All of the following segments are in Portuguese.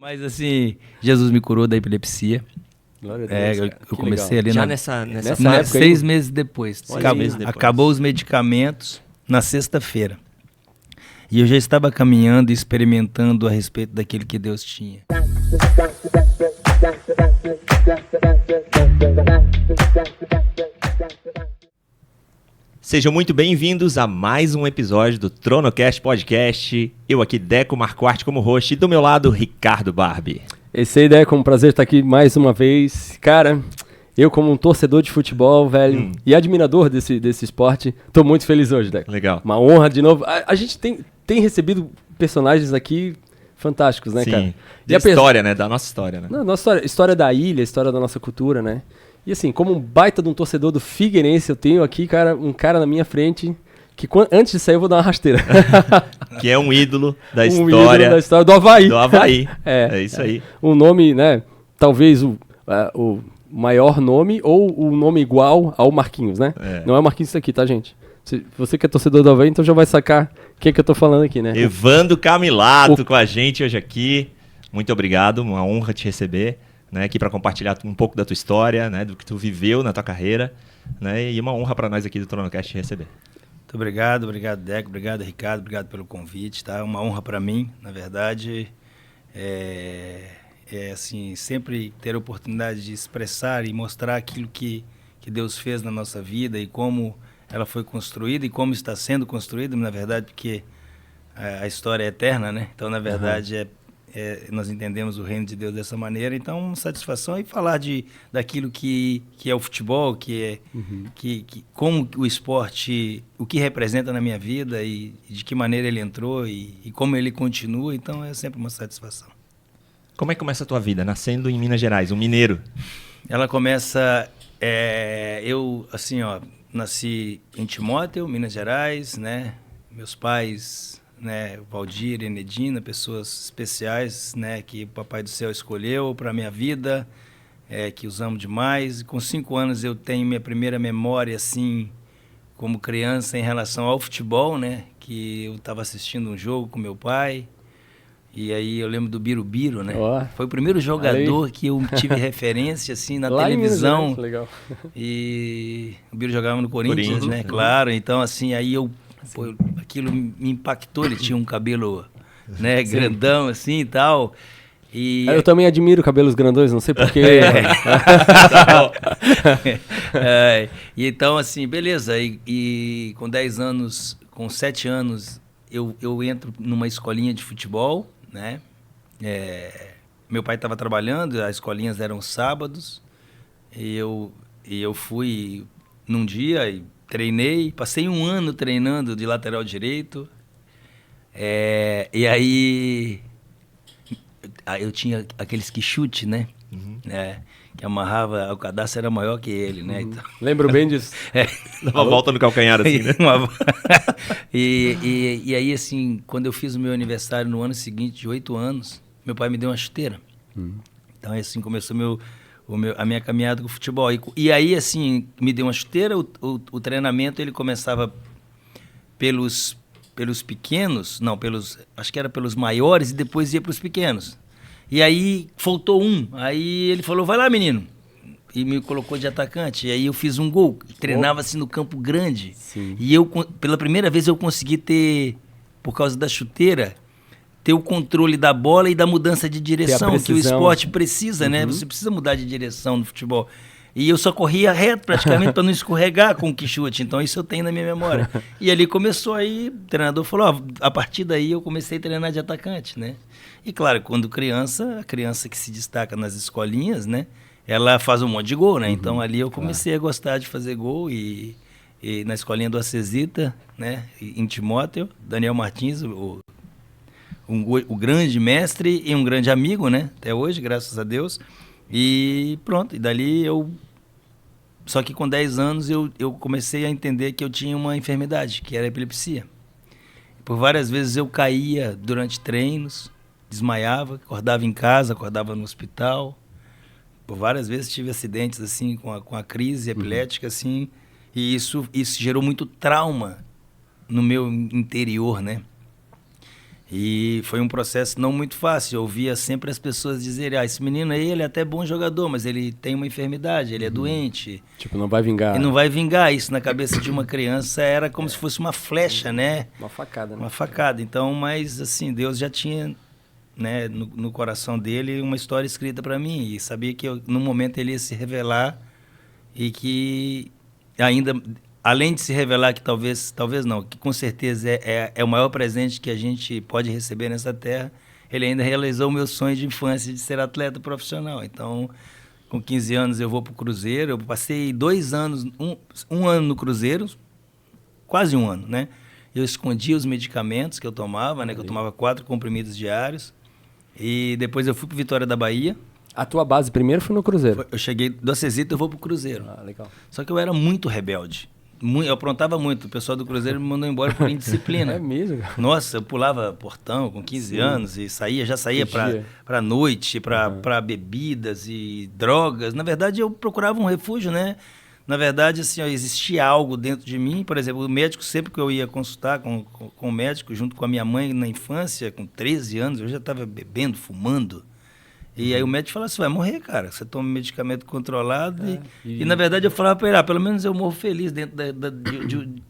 Mas assim, Jesus me curou da epilepsia. Glória a Deus, Eu comecei ali Já na, nessa época 6 meses depois. Olha, Acabou, 6 meses depois. acabou os medicamentos na sexta-feira. E eu já estava caminhando e experimentando a respeito daquilo que Deus tinha. Sejam muito bem-vindos a mais um episódio do Tronocast Podcast. Eu aqui, Deco Marquardt, como host, e do meu lado, Ricardo Barbie. Esse aí, Deco, um prazer estar aqui mais uma vez. Cara, eu como um torcedor de futebol, velho, e admirador desse esporte, tô muito feliz hoje, Deco. Legal. Uma honra de novo. A gente tem recebido personagens aqui fantásticos, né, Sim. cara? Da história, né? Da nossa história, né? Não, nossa história da ilha, história da nossa cultura, né? E assim, como um baita de um torcedor do Figueirense, eu tenho aqui, cara, um cara na minha frente que antes de sair eu vou dar uma rasteira. Que é um ídolo da Ídolo história da história do Avaí. do Avaí. É isso aí. Um nome, né? Talvez o maior nome ou o nome igual ao Marquinhos, né? É. Não é o Marquinhos isso aqui, tá, gente? Você que é torcedor do Avaí, então já vai sacar quem é que eu tô falando aqui, né? Evandro Camilato com a gente hoje aqui. Muito obrigado, uma honra te receber, né? Aqui para compartilhar um pouco da tua história, né? Do que tu viveu na tua carreira, né? E uma honra para nós aqui do Tronocast te receber. Muito obrigado, Deco, obrigado, Ricardo, obrigado pelo convite, tá? É uma honra para mim, na verdade, assim, sempre ter a oportunidade de expressar e mostrar aquilo que Deus fez na nossa vida e como ela foi construída e como está sendo construída, na verdade, porque a história é eterna, né? Então, na verdade, nós entendemos o reino de Deus dessa maneira, então satisfação e falar daquilo que é o futebol, como o esporte, o que representa na minha vida e de que maneira ele entrou e como ele continua, então é sempre uma satisfação. Como é que começa a tua vida? Nascendo em Minas Gerais, um mineiro. Ela começa, eu assim, nasci em Timóteo, Minas Gerais, né? Meus pais, né, Valdir e Enedina, pessoas especiais, né, que o Papai do Céu escolheu para a minha vida, que os amo demais. Com 5 anos eu tenho minha primeira memória, assim, como criança em relação ao futebol, né, que eu estava assistindo um jogo com meu pai, e aí eu lembro do Birubiru, né, foi o primeiro jogador que eu tive referência, assim, na lá televisão. Em Minas, legal. E o Biru jogava no Corinthians, né, claro, então assim, aí aquilo me impactou, ele tinha um cabelo, né, grandão assim e tal. E eu também admiro cabelos grandões, não sei porquê. E então, assim, beleza, e com 10 anos, com 7 anos, eu entro numa escolinha de futebol, né, meu pai estava trabalhando, as escolinhas eram sábados, e eu fui num dia e treinei, passei 1 ano treinando de lateral direito, e aí eu tinha aqueles que chute, né? Que amarrava, o cadastro era maior que ele, né? Então, Lembro bem disso. Dava uma volta no calcanhar assim, né? E aí, assim, quando eu fiz o meu aniversário no ano seguinte, de 8 anos, meu pai me deu uma chuteira. Então, assim, começou a minha caminhada com o futebol. E aí, assim, me deu uma chuteira, o treinamento ele começava pelos pequenos, acho que era pelos maiores e depois ia para os pequenos. E aí faltou um, aí ele falou, vai lá menino, e me colocou de atacante, e aí eu fiz um gol, treinava assim no Campo Grande. Sim. E pela primeira vez eu consegui ter, por causa da chuteira, ter o controle da bola e da mudança de direção, que o esporte precisa, né? Você precisa mudar de direção no futebol. E eu só corria reto praticamente para não escorregar com o que chute, então isso eu tenho na minha memória. E ali começou aí, o treinador falou, a partir daí eu comecei a treinar de atacante, né? E claro, quando a criança que se destaca nas escolinhas, né? Ela faz um monte de gol, né? Então ali eu comecei a gostar de fazer gol e na escolinha do Acesita, né? Em Timóteo, Daniel Martins, o grande mestre e um grande amigo, né? Até hoje, graças a Deus. E pronto, e dali só que com 10 anos eu comecei a entender que eu tinha uma enfermidade, que era a epilepsia. Por várias vezes eu caía durante treinos, desmaiava, acordava em casa, acordava no hospital. Por várias vezes tive acidentes assim com a crise epilética, assim, e isso gerou muito trauma no meu interior, né? E foi um processo não muito fácil. Eu ouvia sempre as pessoas dizerem, esse menino aí, ele é até bom jogador, mas ele tem uma enfermidade, ele é doente. Tipo, não vai vingar. E não vai vingar. Isso na cabeça de uma criança era como se fosse uma flecha, né? Uma facada, né? Uma facada. Então, mas assim, Deus já tinha, né, no coração dele uma história escrita para mim. E sabia que no momento ele ia se revelar e que ainda... Além de se revelar que talvez não, que com certeza é o maior presente que a gente pode receber nessa terra, ele ainda realizou o meu sonho de infância de ser atleta profissional. Então, com 15 anos eu vou para o Cruzeiro, eu passei 2 anos, um ano no Cruzeiro, quase um ano, né? Eu escondia os medicamentos que eu tomava, né? Que eu tomava 4 comprimidos diários, e depois eu fui para Vitória da Bahia. A tua base primeiro foi no Cruzeiro? Eu cheguei do Acesito, eu vou para o Cruzeiro. Ah, legal. Só que eu era muito rebelde. Eu aprontava muito. O pessoal do Cruzeiro me mandou embora por indisciplina. É mesmo? Nossa, eu pulava portão com 15 anos e já saía para noite, para bebidas e drogas. Na verdade, eu procurava um refúgio, né? Na verdade, assim, existia algo dentro de mim. Por exemplo, o médico, sempre que eu ia consultar com o médico, junto com a minha mãe na infância, com 13 anos, eu já estava bebendo, fumando. E aí o médico falava, você vai morrer, cara. Você toma medicamento controlado. E na verdade eu falava para ele, pelo menos eu morro feliz dentro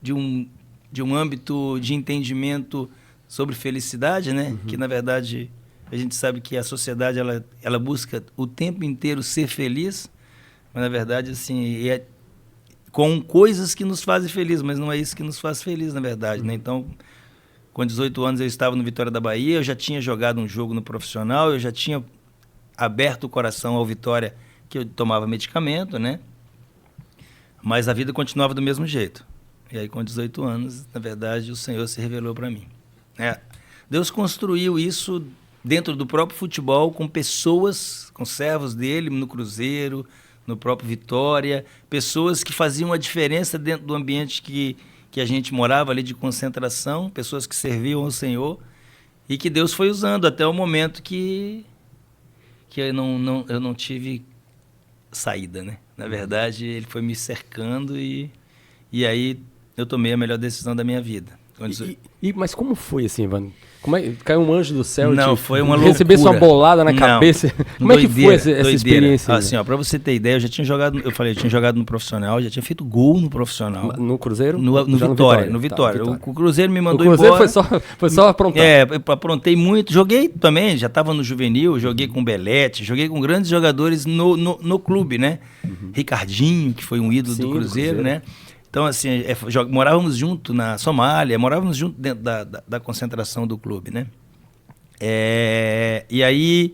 de um âmbito de entendimento sobre felicidade, né? Que na verdade a gente sabe que a sociedade ela busca o tempo inteiro ser feliz, mas na verdade assim, com coisas que nos fazem feliz, mas não é isso que nos faz feliz, na verdade, né? Então, com 18 anos eu estava no Vitória da Bahia, eu já tinha jogado um jogo no profissional, eu já tinha aberto o coração ao Vitória, que eu tomava medicamento, né? Mas a vida continuava do mesmo jeito. E aí, com 18 anos, na verdade, o Senhor se revelou para mim. Deus construiu isso dentro do próprio futebol, com pessoas, com servos dele, no Cruzeiro, no próprio Vitória, pessoas que faziam a diferença dentro do ambiente que a gente morava ali de concentração, pessoas que serviam ao Senhor, e que Deus foi usando até o momento que eu não tive saída, né? Na verdade, ele foi me cercando e aí eu tomei a melhor decisão da minha vida. Mas como foi assim, Ivan? Caiu um anjo do céu e foi uma loucura. Recebesse uma bolada na cabeça. Como é que foi essa experiência? Assim, ó, pra você ter ideia, eu tinha jogado no profissional, já tinha feito gol no profissional. No Cruzeiro? No Vitória. No Vitória. Tá, o Cruzeiro me mandou embora. O Cruzeiro foi só aprontar. Eu aprontei muito. Joguei também, já estava no juvenil, joguei com Belete, joguei com grandes jogadores no clube, né? Ricardinho, que foi um ídolo do Cruzeiro, né? Então, assim, morávamos junto na Somália, morávamos junto dentro da concentração do clube, né? E aí,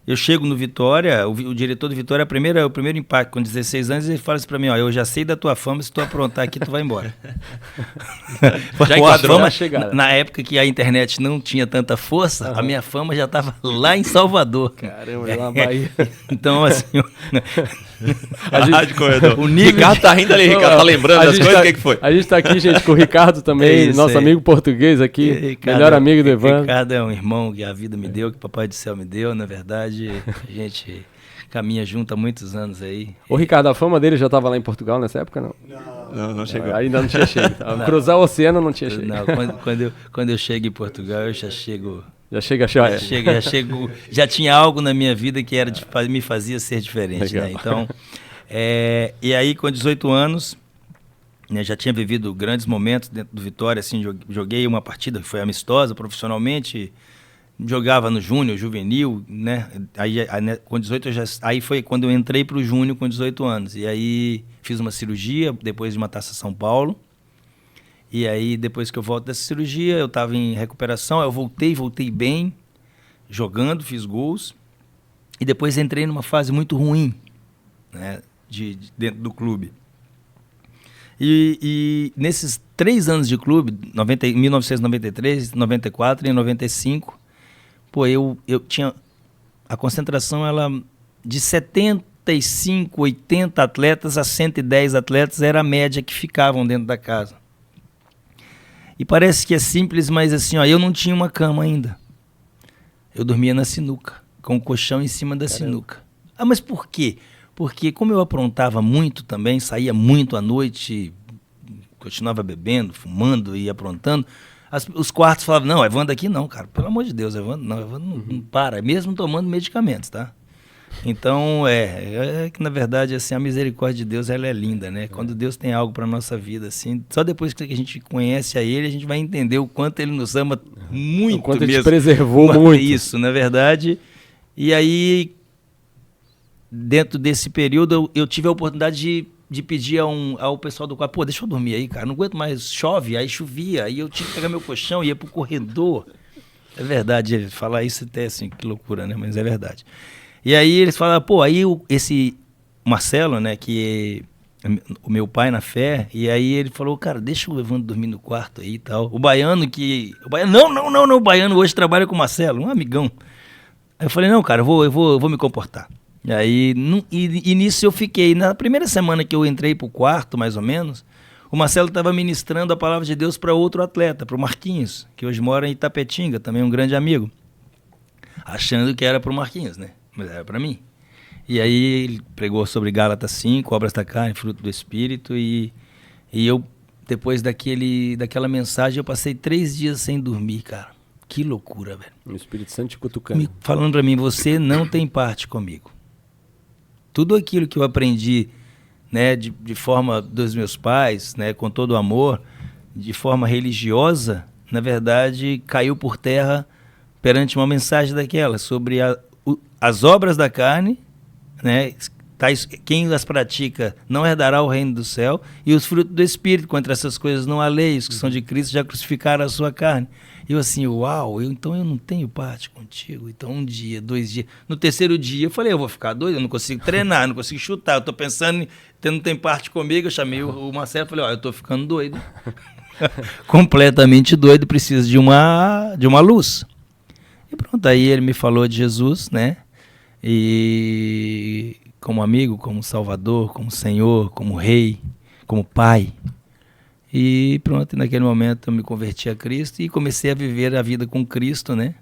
eu chego no Vitória, o diretor do Vitória, o primeiro impacto, com 16 anos, ele fala assim pra mim, eu já sei da tua fama, se tu aprontar aqui, tu vai embora. Já enquadrou a chegada. Na época que a internet não tinha tanta força, a minha fama já estava lá em Salvador. Caramba, lá na Bahia. Então, assim... Rádio Corredor. O nível Ricardo tá rindo ali, Ricardo tá lembrando das coisas, o que foi? A gente tá aqui, gente, com o Ricardo também, nosso amigo português aqui, Ricardo, melhor amigo do Ivan. Ricardo é um irmão que a vida me deu, que o Papai do Céu me deu, na verdade, a gente caminha junto há muitos anos aí. Ô Ricardo, a fama dele já estava lá em Portugal nessa época, não? Não chegou. Ainda não tinha chegado. Cruzar o oceano não tinha chegado. Não, quando eu chego em Portugal, eu já chego... Já tinha algo na minha vida que me fazia ser diferente, né? Então, e aí com 18 anos, né, já tinha vivido grandes momentos dentro do Vitória, assim, joguei uma partida que foi amistosa profissionalmente, jogava no júnior, juvenil, né? Aí com 18 aí foi quando eu entrei para o júnior com 18 anos. E aí fiz uma cirurgia depois de uma Taça São Paulo. E aí, depois que eu volto dessa cirurgia, eu estava em recuperação, eu voltei bem, jogando, fiz gols. E depois entrei numa fase muito ruim, né, dentro do clube. E nesses 3 anos de clube, 1993, 94 e 95, eu tinha... A concentração, ela de 75, 80 atletas a 110 atletas era a média que ficavam dentro da casa. E parece que é simples, mas assim, eu não tinha uma cama ainda. Eu dormia na sinuca, com o colchão em cima da sinuca. Mas por quê? Porque como eu aprontava muito também, saía muito à noite, continuava bebendo, fumando e aprontando, os quartos falavam, não, Evandro aqui não, cara, pelo amor de Deus, Evandro não para, mesmo tomando medicamentos, tá? Então, que na verdade, assim, a misericórdia de Deus, ela é linda, né? Quando Deus tem algo para nossa vida, assim, só depois que a gente conhece a Ele, a gente vai entender o quanto Ele nos ama muito o quanto mesmo. Ele te preservou muito. Isso, na verdade. E aí, dentro desse período, eu tive a oportunidade de pedir ao pessoal do quarto, deixa eu dormir aí, cara, não aguento mais, chove, aí chovia, aí eu tinha que pegar meu colchão, ia pro corredor. É verdade, falar isso até assim, que loucura, né? Mas é verdade. E aí eles falaram, aí esse Marcelo, né, que é o meu pai na fé, e aí ele falou, cara, deixa o Evandro dormir no quarto aí e tal. O baiano, não, o baiano hoje trabalha com o Marcelo, um amigão. Aí eu falei, não, cara, eu vou me comportar. E aí, e nisso eu fiquei. Na primeira semana que eu entrei pro quarto, mais ou menos, o Marcelo estava ministrando a palavra de Deus para outro atleta, para o Marquinhos, que hoje mora em Itapetinga, também um grande amigo. Achando que era pro Marquinhos, né? Mas era para mim. E aí ele pregou sobre Gálatas 5, obras da carne, fruto do Espírito, e eu, depois daquela mensagem, eu passei 3 dias sem dormir, cara. Que loucura, velho. O Espírito Santo te cutucando. Falando para mim, você não tem parte comigo. Tudo aquilo que eu aprendi, né, de forma dos meus pais, né, com todo o amor, de forma religiosa, na verdade, caiu por terra perante uma mensagem daquela, sobre as obras da carne, né, quem as pratica não herdará o reino do céu, e os frutos do Espírito, contra essas coisas não há lei, os que são de Cristo já crucificaram a sua carne. E eu assim, então eu não tenho parte contigo. Então 1 dia, 2 dias, no 3º dia eu falei, eu vou ficar doido, eu não consigo treinar, não consigo chutar, eu tô pensando, não tem parte comigo, eu chamei o Marcelo e falei, eu tô ficando doido, completamente doido, preciso de uma luz. E pronto, aí ele me falou de Jesus, né, e como amigo, como Salvador, como Senhor, como Rei, como Pai. E pronto, naquele momento eu me converti a Cristo e comecei a viver a vida com Cristo, né?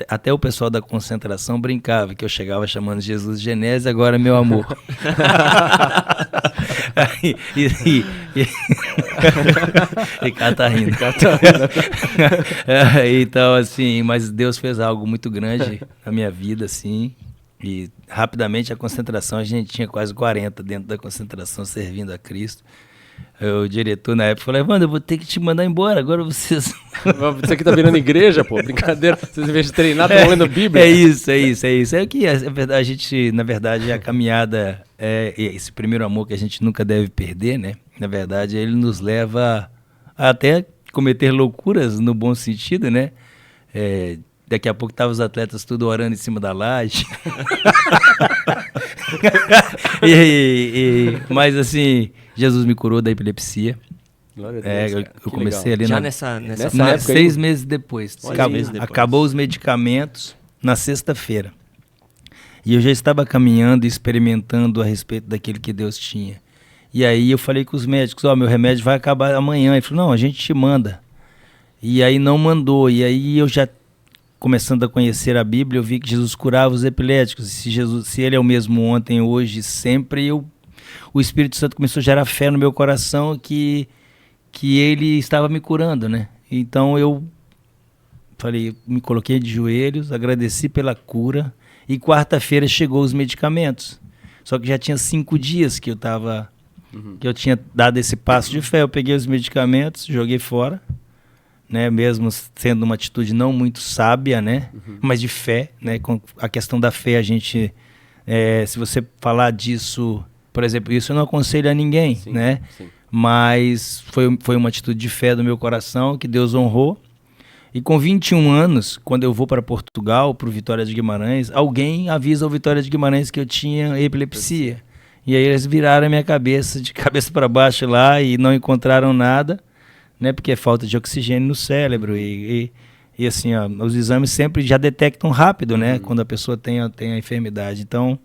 Até o pessoal da concentração brincava que eu chegava chamando Jesus de Genésio, agora meu amor. E cá tá rindo. Então, assim, mas Deus fez algo muito grande na minha vida, assim. E rapidamente a concentração, a gente tinha quase 40 dentro da concentração servindo a Cristo. O diretor na época falou, Evandro, eu vou ter que te mandar embora, agora vocês... Você aqui tá virando igreja, pô, brincadeira. Vocês em vez de treinar, estão lendo Bíblia. É isso. É o que a gente, na verdade, a caminhada, esse primeiro amor que a gente nunca deve perder, né? Na verdade, ele nos leva a até cometer loucuras no bom sentido, né? Daqui a pouco estavam os atletas tudo orando em cima da laje. Mas assim, Jesus me curou da epilepsia. Glória a Deus, eu comecei legal. ali Já nessa época 6 meses depois. Olha, Acabou os medicamentos na sexta-feira. E eu já estava caminhando e experimentando a respeito daquilo que Deus tinha. E aí eu falei com os médicos, meu remédio vai acabar amanhã. Ele falou, não, a gente te manda. E aí não mandou. E aí eu já, começando a conhecer a Bíblia, eu vi que Jesus curava os epiléticos. Se ele é o mesmo ontem, hoje, sempre, o Espírito Santo começou a gerar fé no meu coração que ele estava me curando, né? Então eu falei, me coloquei de joelhos, agradeci pela cura, e quarta-feira chegou os medicamentos. Só que já tinha 5 dias que eu tinha dado esse passo de fé. Eu peguei os medicamentos, joguei fora, né, mesmo sendo uma atitude não muito sábia, né, mas de fé, né, com a questão da fé, a gente, se você falar disso, por exemplo, isso eu não aconselho a ninguém, sim, né, sim. Mas foi uma atitude de fé do meu coração, que Deus honrou. E com 21 anos, quando eu vou para Portugal, para o Vitória de Guimarães, alguém avisa ao Vitória de Guimarães que eu tinha epilepsia. E aí eles viraram a minha cabeça, de cabeça para baixo lá, e não encontraram nada, né, porque é falta de oxigênio no cérebro. E assim, os exames sempre já detectam rápido, né, quando a pessoa tem a enfermidade. Então,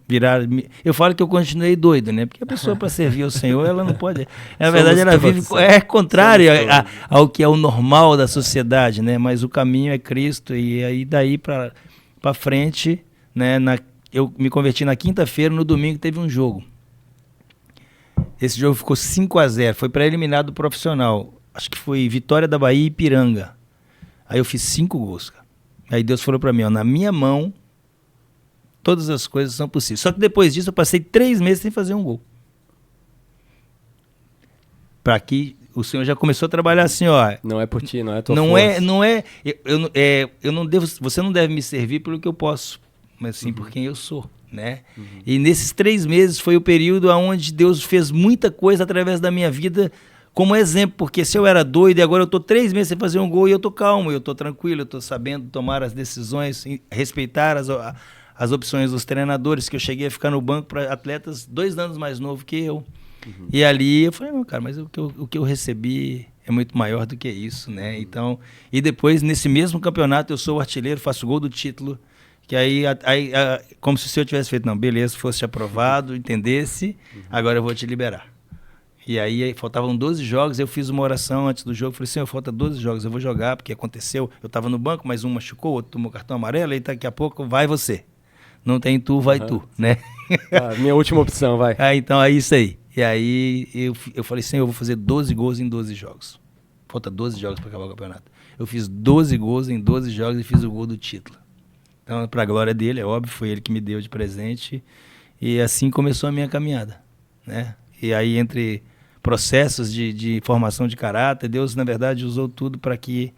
eu falo que eu continuei doido, né, porque a pessoa, para servir ao Senhor, ela não pode... Na verdade, ela vive contrário ao que é o normal da sociedade, né, mas o caminho é Cristo. E aí, daí para frente, né, eu me converti na quinta-feira, no domingo teve um jogo. Esse jogo ficou 5-0, foi pré-eliminado do profissional. acho que foi Vitória da Bahia e Ipiranga. Aí eu fiz 5 gols, cara. Aí Deus falou pra mim, ó, na minha mão, todas as coisas são possíveis. Só que depois disso eu passei 3 meses sem fazer um gol. Pra que o Senhor já começou a trabalhar assim, ó. Não é por ti, não é a tua Não força. eu não devo, você não deve me servir pelo que eu posso, mas sim por quem eu sou, né? E nesses 3 meses foi o período onde Deus fez muita coisa através da minha vida como exemplo, porque se eu era doido e agora eu tô 3 meses sem fazer um gol e eu tô calmo, eu tô tranquilo, eu tô sabendo tomar as decisões, respeitar as opções dos treinadores, que eu cheguei a ficar no banco para atletas 2 anos mais novo que eu. E ali eu falei, não, cara, mas o que eu recebi é muito maior do que isso, né? Então, e depois, nesse mesmo campeonato, eu sou o artilheiro, faço gol do título, que aí como se o senhor tivesse feito, não, beleza, fosse aprovado, entendesse, agora eu vou te liberar. E aí faltavam 12 jogos, eu fiz uma oração antes do jogo, falei, Senhor, falta 12 jogos, eu vou jogar, porque aconteceu, eu estava no banco, mas um machucou, outro tomou cartão amarelo, e daqui a pouco vai você. Não tem tu, vai tu, né? Minha última opção, vai. Então é isso aí. E aí eu falei, Senhor, eu vou fazer 12 gols em 12 jogos. Falta 12 jogos para acabar o campeonato. Eu fiz 12 gols em 12 jogos e fiz o gol do título. Então, para a glória dele, é óbvio, foi ele que me deu de presente. E assim começou a minha caminhada, né? E aí, entre processos de formação de caráter, Deus, na verdade, usou tudo para que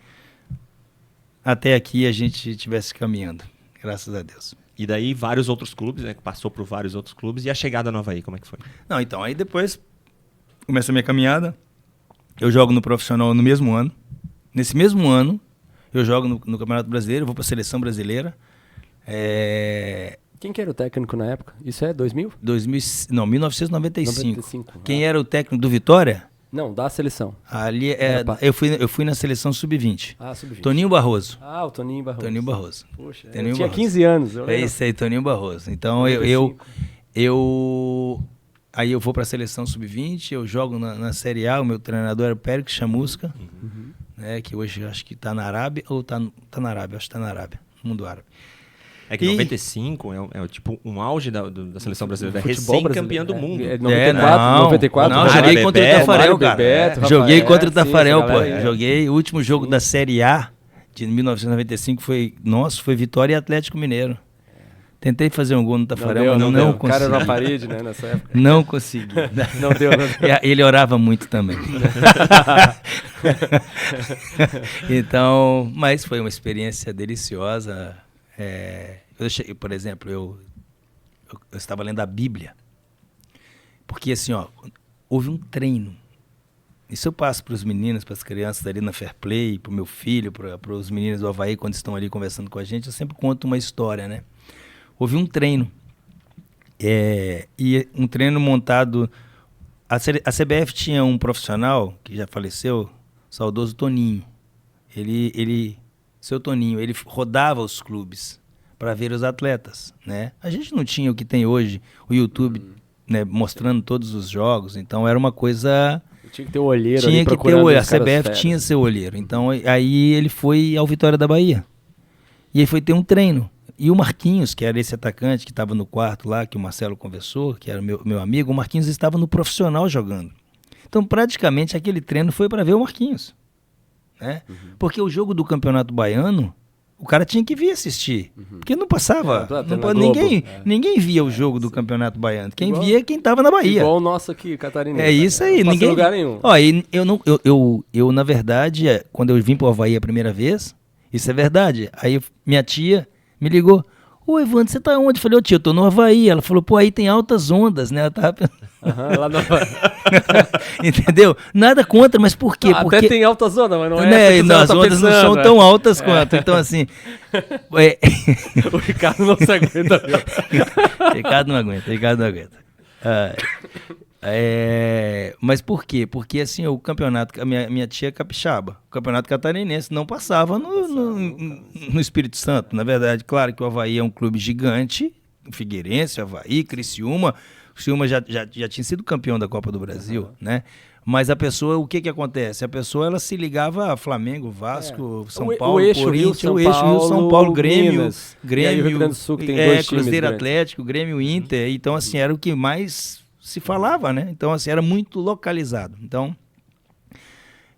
até aqui a gente estivesse caminhando. Graças a Deus. E daí vários outros clubes, né? Passou por vários outros clubes. E a chegada no Avaí, como é que foi? Não, então, aí depois começa a minha caminhada. Eu jogo no profissional no mesmo ano. Nesse mesmo ano, eu jogo no Campeonato Brasileiro, vou para a Seleção Brasileira. Quem que era o técnico na época? Isso é 2000? 1995. 95. Quem era o técnico do Vitória? Não, da seleção. Ali eu fui na Seleção Sub-20. Ah, Sub-20. Toninho Barroso. Ah, o Toninho Barroso. Toninho Barroso. Poxa, Toninho eu tinha Barroso. 15 anos. Eu É isso aí, Toninho Barroso. Então aí eu vou para a Seleção Sub-20, eu jogo na Série A, o meu treinador era o Pérez Chamusca, né, que hoje acho que está na Arábia, ou tá na Arábia, acho que está na Arábia, no mundo árabe. É que 95 é tipo um auge da seleção brasileira, Futebol recém-campeã do mundo. 94. Não, joguei contra o Tafarel, cara. Bebeto, Joguei contra o sim, Tafarel, essa pô. galera, Joguei o último jogo da Série A de 1995, foi Vitória e Atlético Mineiro. Tentei fazer um gol no Tafarel, mas não consegui. O cara era na parede, né, nessa época. Não consegui. Não deu. Ele orava muito também. Então, mas foi uma experiência deliciosa. Por exemplo, eu estava lendo a Bíblia, porque assim, houve um treino. Isso eu passo para os meninos, para as crianças ali na Fair Play, para o meu filho, para os meninos do Avaí, quando estão ali conversando com a gente, eu sempre conto uma história, né? Houve um treino, e um treino montado. A CBF tinha um profissional que já faleceu, saudoso Toninho. Seu Toninho, ele rodava os clubes para ver os atletas, né? A gente não tinha o que tem hoje, o YouTube, né, mostrando todos os jogos, então era uma coisa... Tinha que ter o olheiro tinha ali que ter o olheiro, a CBF tinha seu olheiro, então aí ele foi ao Vitória da Bahia, e aí foi ter um treino, e o Marquinhos, que era esse atacante que estava no quarto lá, que o Marcelo conversou, que era meu amigo, o Marquinhos estava no profissional jogando, então praticamente aquele treino foi para ver o Marquinhos, né? Porque o jogo do Campeonato Baiano, o cara tinha que vir assistir, porque não passava, ninguém via o jogo do Campeonato Baiano, quem via é quem estava na Bahia. Igual o nosso aqui, catarinense. É isso aí, não ninguém... lugar nenhum. Eu na verdade, quando eu vim para o Avaí a primeira vez, isso é verdade, aí minha tia me ligou, ô Evandro, você tá onde? Eu falei, tia, eu tô no Avaí. Ela falou, pô, aí tem altas ondas, né? Ela tava pensando... lá no... Entendeu? Nada contra, mas por quê? Porque... Até tem altas ondas, mas não é né? essa que as ondas pensando, não são tão altas quanto. Então, assim... O Ricardo não se aguenta. Ricardo não aguenta. Mas por quê? Porque assim, o campeonato, a minha tia é capixaba, o campeonato catarinense não passava no Espírito Santo. Na verdade, claro que o Avaí é um clube gigante, o Figueirense, o Avaí, Criciúma. O Criciúma já tinha sido campeão da Copa do Brasil, né? Mas a pessoa, o que acontece? A pessoa, ela se ligava a Flamengo, Vasco, São Paulo, Corinthians, o eixo Rio-São Paulo, Grêmio, e aí o Rio Grande do Sul, que tem 2 times, Cruzeiro Atlético, Grêmio Inter. Então, assim, era o que mais se falava, né? Então, assim, era muito localizado. Então,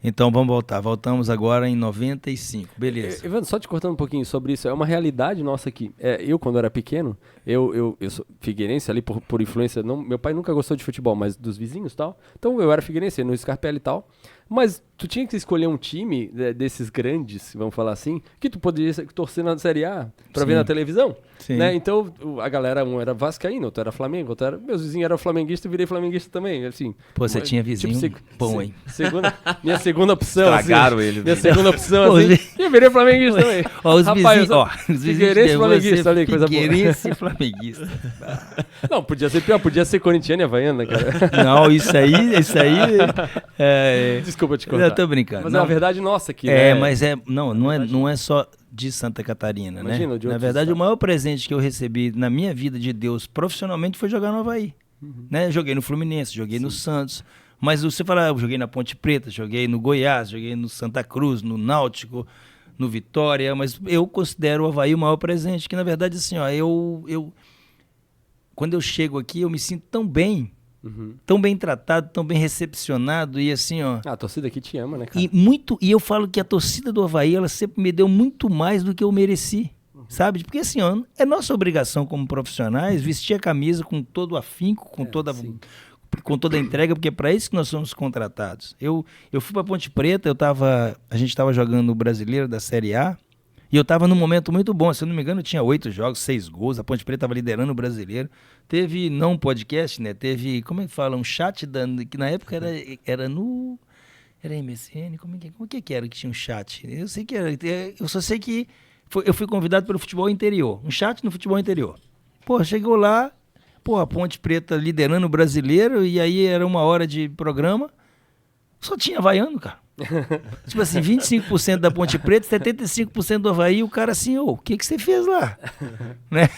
Então vamos voltar. Voltamos agora em 95. Beleza. Evandro, só te cortando um pouquinho sobre isso. É uma realidade nossa aqui. Eu, quando era pequeno, eu sou figueirense ali por influência. Meu pai nunca gostou de futebol, mas dos vizinhos e tal. Então eu era figueirense, no Scarpelli e tal. Mas tu tinha que escolher um time desses grandes, vamos falar assim, que tu poderia torcer na Série A pra ver na televisão. Sim. Né? Então a galera, um era vascaíno, outro era Flamengo, outro era... Meus vizinhos eram flamenguistas, eu virei flamenguista também. Assim, Pô, você tinha vizinho bom, hein? Minha segunda opção. Estragaram assim, ele. Minha segunda opção, assim, eu virei flamenguista também. Ó, os vizinhos, os Figueirense e flamenguista, olha aí, coisa boa. Figueirense e flamenguista. Não, podia ser pior, podia ser corintiano e havaiana, cara. Não, isso aí... Desculpa te contar. Eu tô brincando. Mas não. é uma verdade nossa aqui, né? Mas não é só de Santa Catarina, Imagina, né? de Na outros verdade, estados. o maior presente que eu recebi na minha vida de Deus profissionalmente foi jogar no Avaí. Né? Joguei no Fluminense, joguei no Santos. Mas você fala, eu joguei na Ponte Preta, joguei no Goiás, joguei no Santa Cruz, no Náutico, no Vitória, mas eu considero o Avaí o maior presente, que na verdade, assim, ó, quando eu chego aqui, eu me sinto tão bem tratado, tão bem recepcionado, e assim, ó... A torcida aqui te ama, né, cara? E eu falo que a torcida do Avaí, ela sempre me deu muito mais do que eu mereci, sabe? Porque assim, ó, é nossa obrigação como profissionais vestir a camisa com todo o afinco, com toda a entrega, porque é para isso que nós somos contratados. Eu fui para Ponte Preta, a gente estava jogando o Brasileiro da Série A, e eu estava num momento muito bom, se eu não me engano, eu tinha 8 jogos, 6 gols, a Ponte Preta estava liderando o Brasileiro. Teve, não um podcast, né? Teve, como é que fala, um chat, que na época era no... Era MSN? Como que era que tinha um chat? Eu sei que era, eu só sei que eu fui convidado pelo futebol interior, um chat no futebol interior. Pô, chegou lá, a Ponte Preta liderando o Brasileiro, e aí era 1 hora de programa, só tinha havaiano, cara. Tipo assim, 25% da Ponte Preta, 75% do Avaí, o cara assim, o que você fez lá? Né?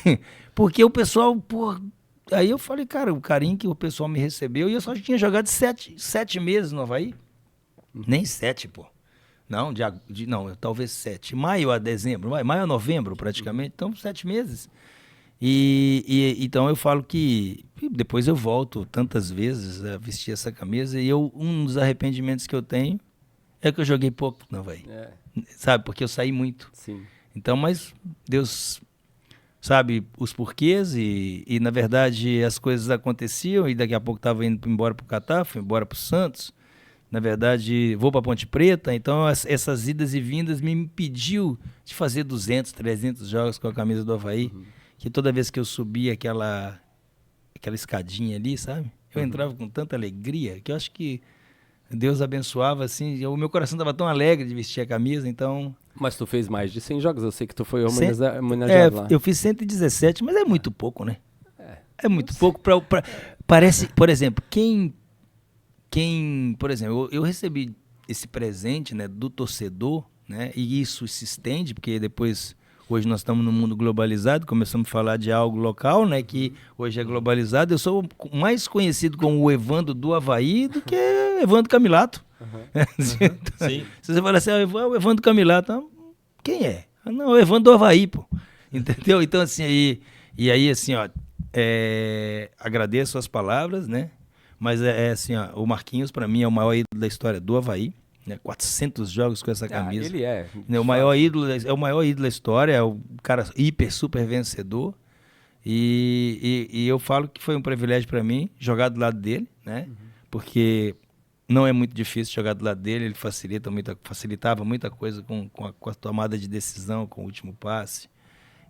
Porque o pessoal, aí eu falei, cara, o carinho que o pessoal me recebeu, e eu só tinha jogado 7 meses no Avaí. Nem 7, pô. Não, talvez 7. Maio a dezembro, maio a novembro praticamente, então 7 meses. Então eu falo que depois eu volto tantas vezes a vestir essa camisa, e um dos arrependimentos que eu tenho é que eu joguei pouco no Avaí. Sabe, porque eu saí muito. Sim. Então, mas Deus sabe os porquês, e na verdade as coisas aconteciam, e daqui a pouco estava indo embora para o Catar, fui embora para o Santos. Na verdade, vou para Ponte Preta, então essas idas e vindas me impediu de fazer 200, 300 jogos com a camisa do Avaí, que toda vez que eu subia aquela escadinha ali, sabe? Eu entrava com tanta alegria, que eu acho que Deus abençoava, assim, o meu coração estava tão alegre de vestir a camisa, então... Mas tu fez mais de 100 jogos, eu sei que tu foi homenageado lá. Eu fiz 117, mas é muito pouco, né? É muito pouco parece, por exemplo, por exemplo, eu recebi esse presente, né, do torcedor, né, e isso se estende, porque depois, hoje nós estamos num mundo globalizado, começamos a falar de algo local, né, que hoje é globalizado. Eu sou mais conhecido como o Evandro do Avaí do que Evandro Camilato. Sim. Se você falar assim, o Evandro Camilato, quem é? Não, o Evandro do Avaí, pô. Entendeu? Então, assim, aí, assim, ó, agradeço as palavras, né? Mas assim, ó, o Marquinhos, para mim, é o maior ídolo da história do Avaí, né? 400 jogos com essa camisa. Ele é. Né? O maior ídolo da história, é o cara super vencedor. E eu falo que foi um privilégio para mim jogar do lado dele, né? Porque não é muito difícil jogar do lado dele, ele facilitava muita coisa com a tomada de decisão, com o último passe.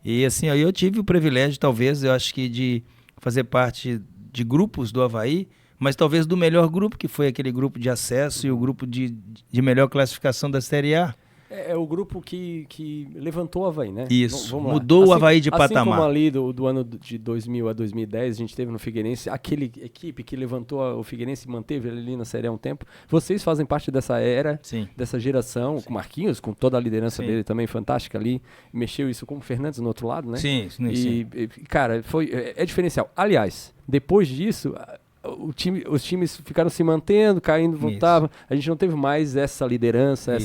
E assim, aí eu tive o privilégio, talvez, eu acho que de fazer parte de grupos do Avaí, mas talvez do melhor grupo, que foi aquele grupo de acesso e o grupo de melhor classificação da Série A. É o grupo que levantou o Avaí, né? Isso, vamos lá. mudou o Avaí de patamar. Assim como ali do ano de 2000 a 2010, a gente teve no Figueirense, aquele equipe que levantou o Figueirense e manteve ele ali na Série A um tempo. Vocês fazem parte dessa era, dessa geração, com o Marquinhos, com toda a liderança dele também fantástica ali. Mexeu isso com o Fernandes no outro lado, né? Sim. E cara, é diferencial. Aliás, depois disso... os times ficaram se mantendo, caindo, voltavam. A gente não teve mais essa liderança,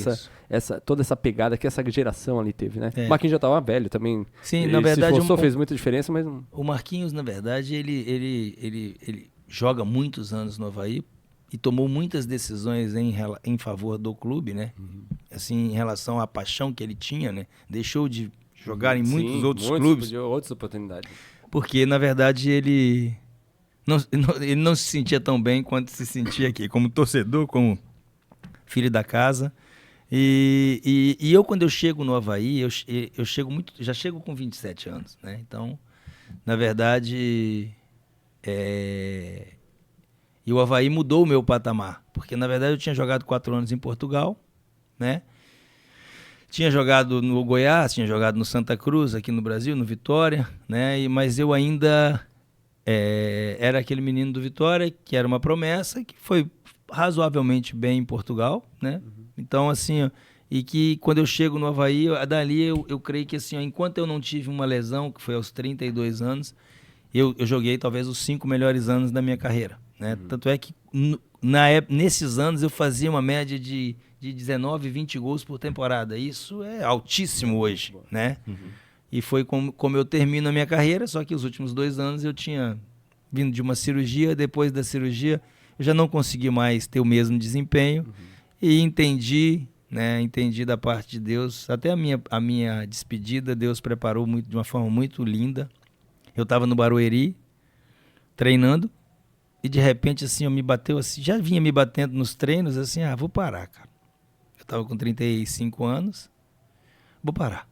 toda essa pegada que essa geração ali teve, né? O Marquinhos já estava velho também. Sim, na verdade... fez muita diferença, mas... O Marquinhos, na verdade, ele joga muitos anos no Avaí, e tomou muitas decisões em favor do clube, né? Assim, em relação à paixão que ele tinha, né? Deixou de jogar em muitos outros clubes. Outras oportunidades. Porque, na verdade, ele não se sentia tão bem quanto se sentia aqui, como torcedor, como filho da casa. E eu, quando eu chego no Avaí, eu já chego com 27 anos, né? Então, na verdade, e o Avaí mudou o meu patamar, porque, na verdade, eu tinha jogado 4 anos em Portugal, né? Tinha jogado no Goiás, tinha jogado no Santa Cruz, aqui no Brasil, no Vitória, né? Mas eu ainda era aquele menino do Vitória, que era uma promessa, que foi razoavelmente bem em Portugal, né? Então, assim, e que quando eu chego no Avaí, dali eu creio que, assim, enquanto eu não tive uma lesão, que foi aos 32 anos, eu joguei talvez os 5 melhores anos da minha carreira, né? Tanto é que nesses anos eu fazia uma média de 19, 20 gols por temporada. Isso é altíssimo hoje, né? E foi como eu termino a minha carreira, só que os últimos 2 anos eu tinha vindo de uma cirurgia, depois da cirurgia eu já não consegui mais ter o mesmo desempenho e entendi da parte de Deus, até a minha despedida, Deus preparou de uma forma muito linda. Eu estava no Barueri, treinando, e de repente, assim, me bateu assim, já vinha me batendo nos treinos, assim, vou parar, cara. Eu estava com 35 anos, vou parar.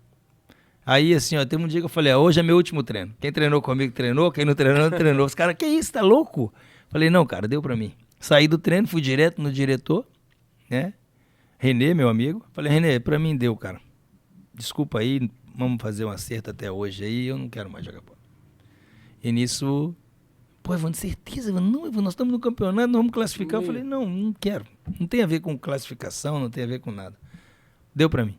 Aí, assim, teve um dia que eu falei, hoje é meu último treino. Quem treinou comigo, treinou, quem não treinou, não treinou. Os caras, que isso, tá louco? Falei, não, cara, deu pra mim. Saí do treino, fui direto no diretor, né? Renê, meu amigo. Falei, Renê, pra mim deu, cara. Desculpa aí, vamos fazer um acerto até hoje aí, eu não quero mais jogar bola. E nisso, Evandro, certeza? Não, Evandro, nós estamos no campeonato, nós vamos classificar. Eu falei, não quero. Não tem a ver com classificação, não tem a ver com nada. Deu pra mim.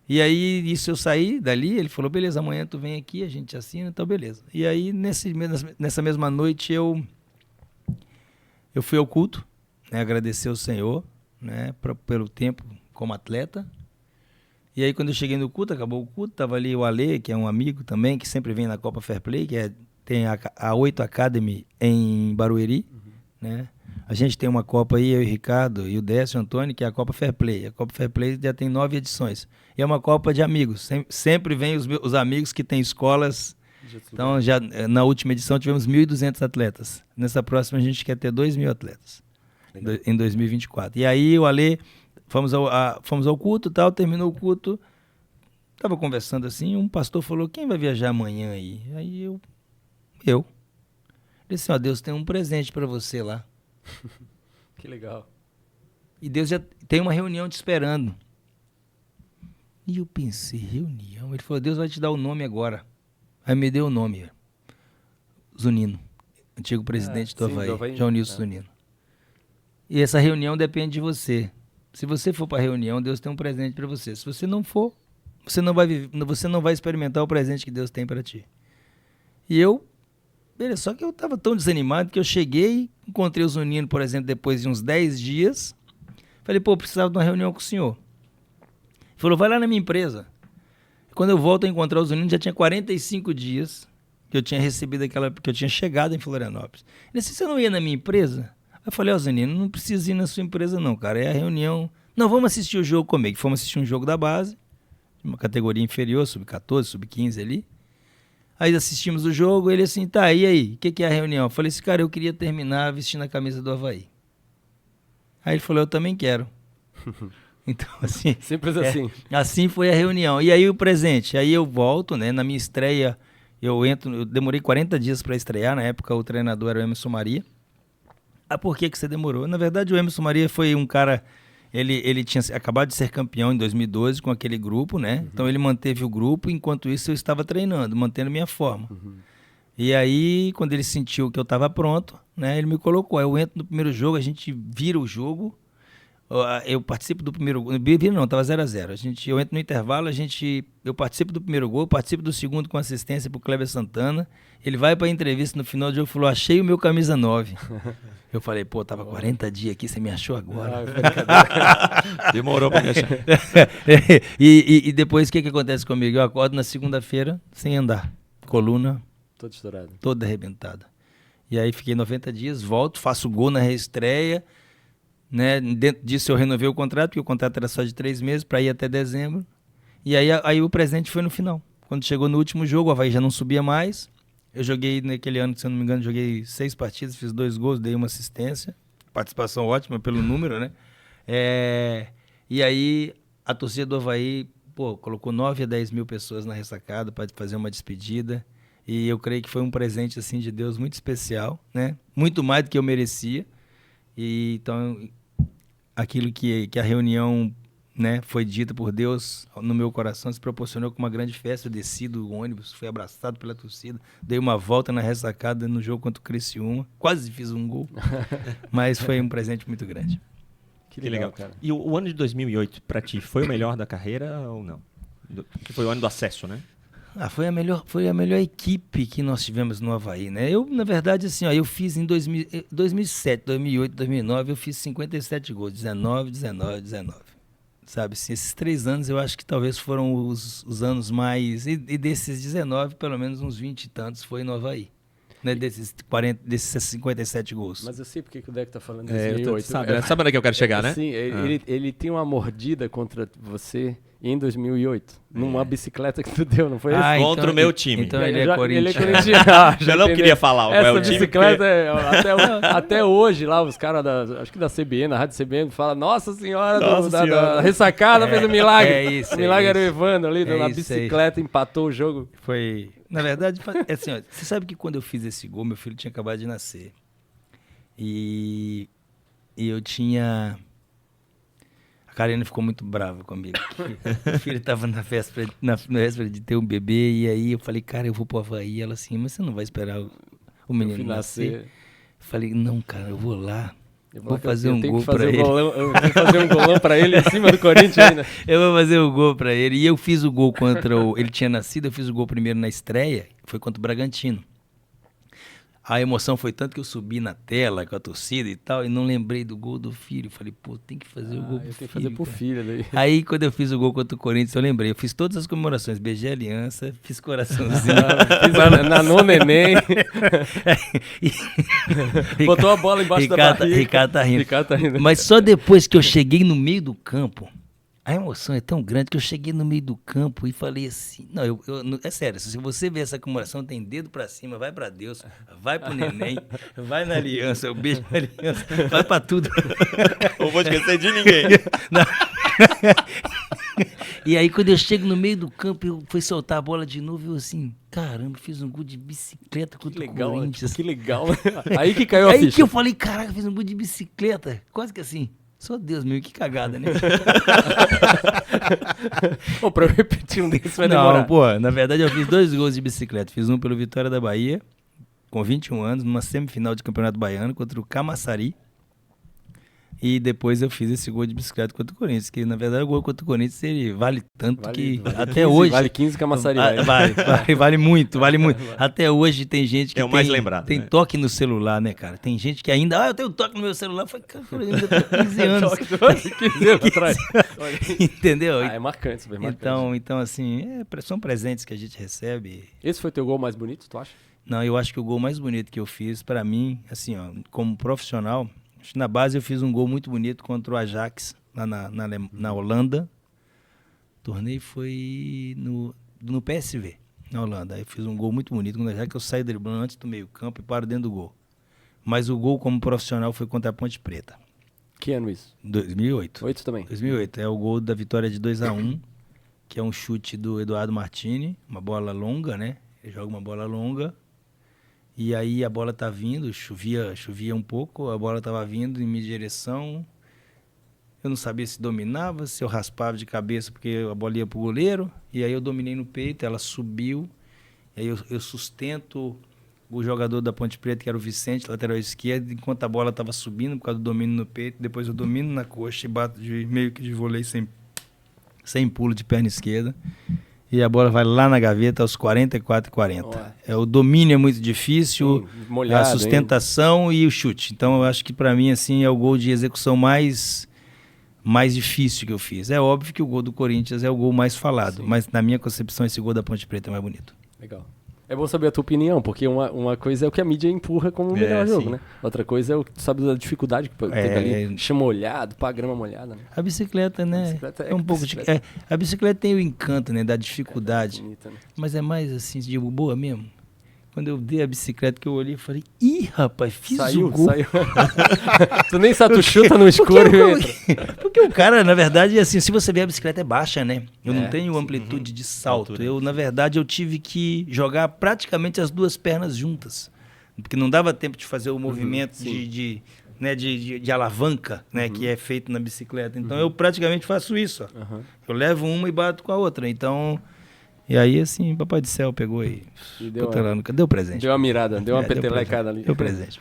E aí, isso eu saí dali, ele falou, beleza, amanhã tu vem aqui, a gente assina, então beleza. E aí, nessa mesma noite, eu fui ao culto, né, agradecer ao Senhor, né, pelo tempo como atleta. E aí, quando eu cheguei no culto, acabou o culto, tava ali o Ale, que é um amigo também, que sempre vem na Copa Fair Play, tem a 8 Academy em Barueri, né? A gente tem uma Copa aí, eu e o Ricardo, e o Décio e o Antônio, que é a Copa Fair Play. A Copa Fair Play já tem 9 edições. E é uma Copa de amigos. Sempre vem os amigos que têm escolas. Então, já na última edição tivemos 1.200 atletas. Nessa próxima a gente quer ter 2.000 atletas em 2024. E aí o Ale, fomos ao culto e tal, terminou o culto. Estava conversando assim, um pastor falou, quem vai viajar amanhã aí? Aí eu. Ele disse, Deus tem um presente para você lá. Que legal. E Deus já tem uma reunião te esperando. E eu pensei, reunião? Ele falou, Deus vai te dar o nome agora. Aí me deu o nome. Zunino, antigo presidente do Avaí, João Nilson Zunino. E essa reunião depende de você. Se você for para a reunião, Deus tem um presente para você. Se você não for, você não vai experimentar o presente que Deus tem para ti. E beleza, só que eu estava tão desanimado que eu cheguei, encontrei o Zunino, por exemplo, depois de uns 10 dias. Falei, eu precisava de uma reunião com o senhor. Ele falou, vai lá na minha empresa. Quando eu volto a encontrar o Zunino, já tinha 45 dias que eu tinha recebido que eu tinha chegado em Florianópolis. Ele disse, você não ia na minha empresa? Eu falei, Zunino, não precisa ir na sua empresa não, cara, é a reunião. Não, vamos assistir o jogo comigo. Fomos assistir um jogo da base, uma categoria inferior, sub-14, sub-15 ali. Aí assistimos o jogo, ele assim, tá, e aí? O que é a reunião? Eu falei assim, cara, eu queria terminar vestindo a camisa do Avaí. Aí ele falou, eu também quero. Então, assim... Simples assim. Assim foi a reunião. E aí o presente, aí eu volto, né, na minha estreia, eu demorei 40 dias para estrear, na época o treinador era o Emerson Maria. Por que você demorou? Na verdade, o Emerson Maria foi um cara... Ele tinha acabado de ser campeão em 2012 com aquele grupo, né? Então ele manteve o grupo, enquanto isso eu estava treinando, mantendo minha forma. E aí, quando ele sentiu que eu estava pronto, né? Ele me colocou. Aí eu entro no primeiro jogo, a gente vira o jogo. Eu participo do primeiro gol. Não, estava 0-0. Eu entro no intervalo, eu participo do primeiro gol, participo do segundo com assistência pro Kleber Santana. Ele vai para a entrevista no final do jogo e falou, achei o meu camisa 9. Eu falei, tava 40 dias aqui, você me achou agora. Demorou pra me achar. E depois o que acontece comigo? Eu acordo na segunda-feira sem andar. Coluna toda estourada. Toda arrebentada. E aí fiquei 90 dias, volto, faço gol na reestreia. né? Dentro disso eu renovei o contrato, porque o contrato era só de 3 meses, para ir até dezembro. E aí o presente foi no final. Quando chegou no último jogo, o Avaí já não subia mais. Eu joguei naquele ano, se eu não me engano, joguei 6 partidas, fiz 2 gols, dei uma assistência. Participação ótima pelo número, né? E aí a torcida do Avaí, colocou 9 a 10 mil pessoas na ressacada para fazer uma despedida. E eu creio que foi um presente assim, de Deus muito especial, né? Muito mais do que eu merecia. E então, aquilo que a reunião, né, foi dita por Deus no meu coração se proporcionou com uma grande festa. Eu desci do ônibus, fui abraçado pela torcida, dei uma volta na ressacada no jogo contra o Criciúma, quase fiz um gol, mas foi um presente muito grande. Que legal, cara. E o ano de 2008 para ti foi o melhor da carreira ou não? Que foi o ano do acesso, né? Foi a melhor equipe que nós tivemos no Avaí, né? Eu, na verdade, assim, eu fiz em 2007, 2008, 2009, eu fiz 57 gols, 19. Sabe, assim, esses 3 anos eu acho que talvez foram os anos mais... E desses 19, pelo menos uns 20 e tantos foi no Avaí. Né, desses 57 gols. Mas eu sei porque que o Deco tá falando de 2008. Sabe onde é que eu quero chegar, né? Sim, ele tem uma mordida contra você em 2008, numa bicicleta que tu deu, não foi isso? Contra então, o meu time. Então ele é corintiano. Ele é corintiano. Eu não queria falar o meu time. Essa bicicleta, até hoje, lá, os caras acho que da CBN, na rádio CBN, falam, Nossa Senhora, da ressacada fez um milagre. O milagre era o Evandro ali, na bicicleta, empatou o jogo. Foi... Na verdade, assim, você sabe que quando eu fiz esse gol, meu filho tinha acabado de nascer. E eu tinha... A Karina ficou muito brava comigo. O filho estava na véspera de ter um bebê, e aí eu falei, cara, eu vou pro Avaí. Ela assim, mas você não vai esperar o menino nascer? Eu falei, não, cara, eu vou lá. Vou fazer um gol pra ele. Eu vou fazer um golão pra ele em cima do Corinthians ainda. Eu vou fazer um gol pra ele. E eu fiz o gol contra ele tinha nascido, eu fiz o gol primeiro na estreia, foi contra o Bragantino. A emoção foi tanto que eu subi na tela com a torcida e tal, e não lembrei do gol do filho. Falei, tem que fazer o gol pro filho. Tem que fazer pro filho daí. Aí, quando eu fiz o gol contra o Corinthians, eu lembrei. Eu fiz todas as comemorações. Beijei a aliança, fiz coraçãozinho. Nanou neném. Botou a bola embaixo da barriga. Ricardo tá rindo. Mas só depois que eu cheguei no meio do campo, a emoção é tão grande que eu cheguei no meio do campo e falei assim, é sério, se você ver essa comemoração, tem dedo pra cima, vai pra Deus, vai pro neném, vai na aliança, eu beijo na aliança, vai pra tudo. Não vou esquecer de ninguém. E aí quando eu chego no meio do campo, eu fui soltar a bola de novo e eu assim, caramba, fiz um gol de bicicleta contra o Corinthians. Que legal. Aí que caiu a ficha. Aí que eu falei, caraca, fiz um gol de bicicleta, quase que assim. Só Deus meu, que cagada, né? Pra eu repetir um desses vai demorar. Na verdade eu fiz 2 gols de bicicleta. Fiz um pelo Vitória da Bahia, com 21 anos, numa semifinal de Campeonato Baiano, contra o Camaçari. E depois eu fiz esse gol de bicicleta contra o Corinthians, que na verdade o gol contra o Corinthians ele vale tanto que até 15, hoje... Vale 15 Camaçari. Vale muito. Até hoje tem gente que é o mais lembrado, tem toque no celular, né, cara? Tem gente que ainda, eu tenho toque no meu celular. Eu falei, cara, eu ainda tô 15 anos. 15 anos atrás. Entendeu? É marcante, super marcante. Então assim, são presentes que a gente recebe. Esse foi teu gol mais bonito, tu acha? Não, eu acho que o gol mais bonito que eu fiz, pra mim, assim, como profissional... Na base eu fiz um gol muito bonito contra o Ajax, lá na Holanda. O torneio foi no PSV, na Holanda. Aí eu fiz um gol muito bonito contra o Ajax, que eu saí driblando antes do meio campo e paro dentro do gol. Mas o gol como profissional foi contra a Ponte Preta. Que ano isso? 2008. 8 também? 2008. É o gol da vitória de 2-1, que é um chute do Eduardo Martini, uma bola longa, né? Ele joga uma bola longa. E aí a bola tá vindo, chovia um pouco, a bola tava vindo em minha direção. Eu não sabia se dominava, se eu raspava de cabeça porque a bola ia pro goleiro. E aí eu dominei no peito, ela subiu. E aí eu sustento o jogador da Ponte Preta, que era o Vicente, lateral esquerdo, enquanto a bola tava subindo por causa do domínio no peito. Depois eu domino na coxa e bato meio que de voleio sem pulo de perna esquerda. E a bola vai lá na gaveta aos 44-40. O domínio é muito difícil, sim, molhado, a sustentação e o chute. Então eu acho que para mim assim é o gol de execução mais difícil que eu fiz. É óbvio que o gol do Corinthians é o gol mais falado, sim, mas na minha concepção esse gol da Ponte Preta é mais bonito. Legal. É bom saber a tua opinião, porque uma coisa é o que a mídia empurra como o melhor jogo, né? Outra coisa é o que tu sabe da dificuldade que tem ali, chama molhado, pá, grama molhada, né? A bicicleta, né? A bicicleta é um pouco a bicicleta tem o encanto, né, da dificuldade. Bonita, né? Mas é mais assim, de boa mesmo. Quando eu dei a bicicleta que eu olhei, eu falei, ih, rapaz, fiz o gol. Saiu. Tu nem sabe, tu chuta no escuro e entra. Porque o cara, na verdade, assim, se você ver a bicicleta é baixa, né? Eu não tenho amplitude de salto. Eu, na verdade, eu tive que jogar praticamente as duas pernas juntas. Porque não dava tempo de fazer o movimento de alavanca, né? Que é feito na bicicleta. Então, eu praticamente faço isso. Ó. Eu levo uma e bato com a outra. Então... E aí, assim, Papai do Céu pegou e deu presente. Deu uma mirada, deu uma petelecada ali. Deu presente.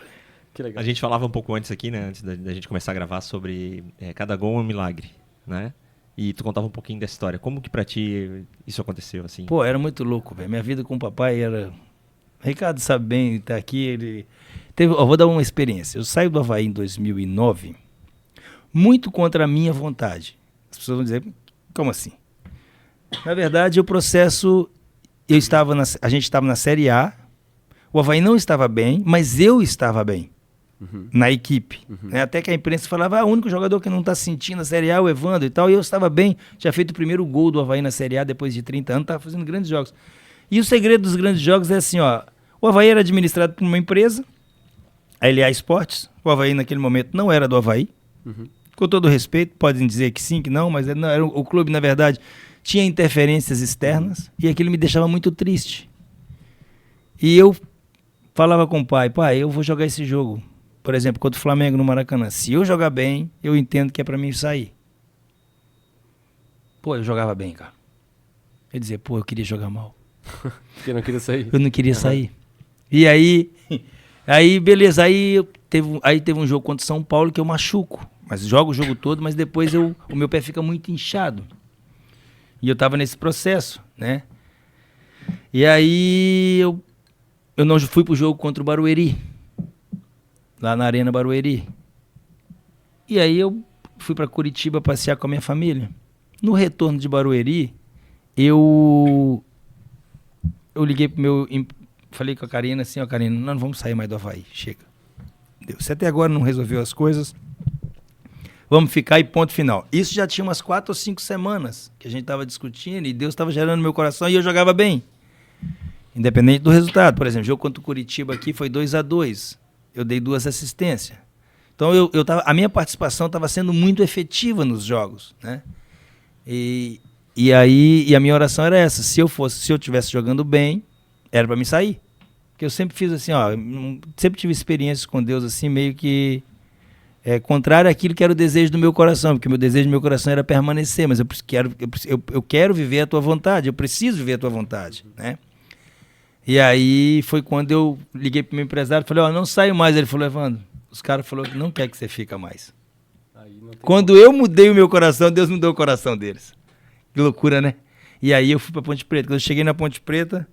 Que legal. A gente falava um pouco antes aqui, né? Antes da gente começar a gravar sobre cada gol é um milagre, né? E tu contava um pouquinho dessa história. Como que pra ti isso aconteceu, assim? Pô, era muito louco, velho. Minha vida com o papai era... Ricardo sabe bem, tá aqui, ele... vou dar uma experiência. Eu saio do Avaí em 2009, muito contra a minha vontade. As pessoas vão dizer, como assim? Na verdade, o processo, a gente estava na Série A, o Avaí não estava bem, mas eu estava bem na equipe. Né? Até que a imprensa falava, o único jogador que não está sentindo a Série A é o Evandro e tal, e eu estava bem, tinha feito o primeiro gol do Avaí na Série A depois de 30 anos, estava fazendo grandes jogos. E o segredo dos grandes jogos é assim, ó, o Avaí era administrado por uma empresa, a LA Esportes, o Avaí naquele momento não era do Avaí, com todo respeito, podem dizer que sim, que não, mas era o clube, na verdade... Tinha interferências externas e aquilo me deixava muito triste. E eu falava com o pai, eu vou jogar esse jogo, por exemplo, contra o Flamengo no Maracanã. Se eu jogar bem, eu entendo que é pra mim sair. Pô, eu jogava bem, cara. Eu dizia, eu queria jogar mal. Você não queria sair? Eu não queria sair. E aí beleza, aí teve um jogo contra o São Paulo que eu machuco. Mas jogo o jogo todo, mas depois o meu pé fica muito inchado. E eu estava nesse processo, né? E aí eu não fui pro jogo contra o Barueri, lá na Arena Barueri. E aí eu fui para Curitiba passear com a minha família. No retorno de Barueri, eu liguei pro falei com a Karina assim, Karina, nós não vamos sair mais do Avaí, chega. Você até agora não resolveu as coisas. Vamos ficar e ponto final. Isso já tinha umas 4 ou 5 semanas que a gente estava discutindo e Deus estava gerando no meu coração e eu jogava bem. Independente do resultado. Por exemplo, o jogo contra o Curitiba aqui foi 2-2. Eu dei 2 assistências. Então a minha participação estava sendo muito efetiva nos jogos, né? E a minha oração era essa. Se eu estivesse jogando bem, era para me sair. Porque eu sempre fiz assim, sempre tive experiências com Deus assim, meio que contrário àquilo que era o desejo do meu coração, porque o meu desejo do meu coração era permanecer, mas eu quero viver a tua vontade, eu preciso viver a tua vontade, né? E aí foi quando eu liguei pro meu empresário e falei, não saio mais. Ele falou, Evandro, os caras falaram que não quer que você fica mais. Quando eu mudei o meu coração, Deus mudou o coração deles. Que loucura, né? E aí eu fui pra Ponte Preta. Quando eu cheguei na Ponte Preta,